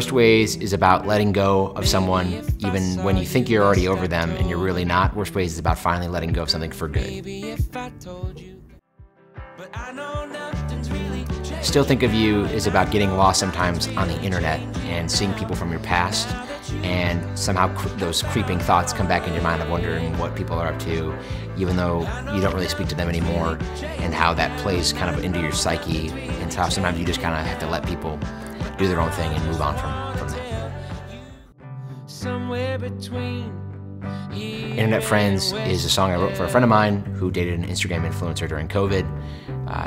Worst Ways is about letting go of someone even when you think you're already over them and you're really not. Worst Ways is about finally letting go of something for good. Still Think of You is about getting lost sometimes on the internet and seeing people from your past, and somehow those creeping thoughts come back in your mind of wondering what people are up to, even though you don't really speak to them anymore, and how that plays kind of into your psyche, and how sometimes you just kind of have to let people do their own thing and move on from that. Internet Friends is a song I wrote for a friend of mine who dated an Instagram influencer during COVID.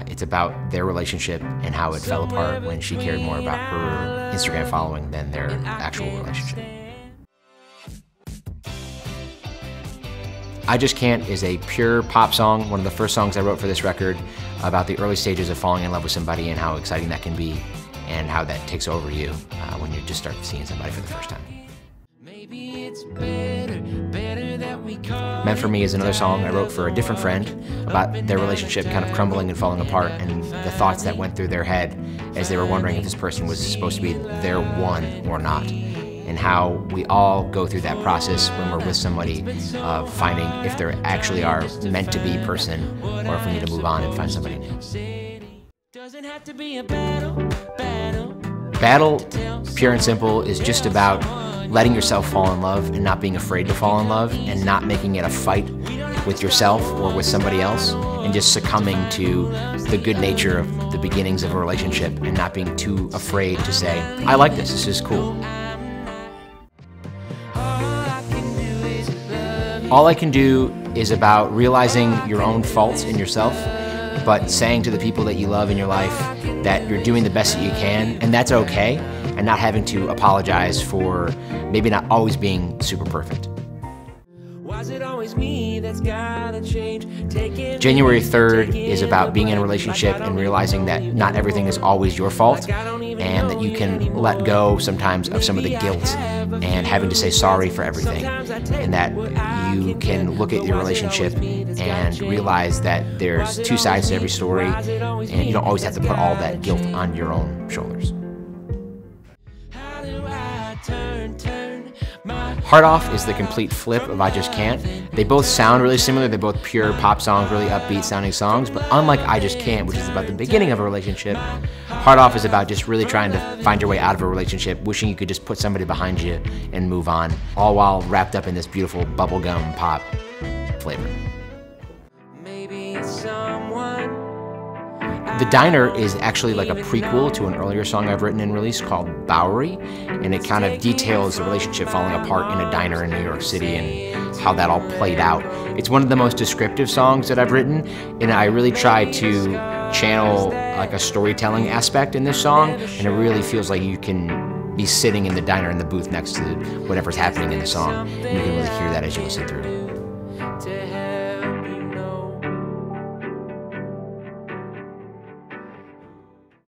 It's about their relationship and how it fell apart when she cared more about her Instagram following than their actual relationship. I Just Can't is a pure pop song, one of the first songs I wrote for this record, about the early stages of falling in love with somebody and how exciting that can be and how that takes over you when you just start seeing somebody for the first time. Meant for Me is another song I wrote for a different friend about their relationship kind of crumbling and falling apart, and the thoughts that went through their head as they were wondering if this person was supposed to be their one or not, and how we all go through that process when we're with somebody of finding if they actually are meant to be person, or if we need to move on and find somebody new. Battle, pure and simple, is just about letting yourself fall in love and not being afraid to fall in love, and not making it a fight with yourself or with somebody else, and just succumbing to the good nature of the beginnings of a relationship and not being too afraid to say, I like this is cool. All I Can Do is about realizing your own faults in yourself, but saying to the people that you love in your life that you're doing the best that you can, and that's okay, and not having to apologize for maybe not always being super perfect. January 3rd is about being in a relationship and realizing that not everything is always your fault, and that you can let go sometimes of some of the guilt and having to say sorry for everything, and that you can look at your relationship and realize that there's two sides to every story, and you don't always have to put all that guilt on your own shoulders. Heart Off is the complete flip of I Just Can't. They both sound really similar. They're both pure pop songs, really upbeat sounding songs, but unlike I Just Can't, which is about the beginning of a relationship, Heart Off is about just really trying to find your way out of a relationship, wishing you could just put somebody behind you and move on, all while wrapped up in this beautiful bubblegum pop flavor. The Diner is actually like a prequel to an earlier song I've written and released called Bowery, and it kind of details the relationship falling apart in a diner in New York City and how that all played out. It's one of the most descriptive songs that I've written, and I really try to channel like a storytelling aspect in this song, and it really feels like you can be sitting in the diner in the booth next to whatever's happening in the song, and you can really hear that as you listen through it.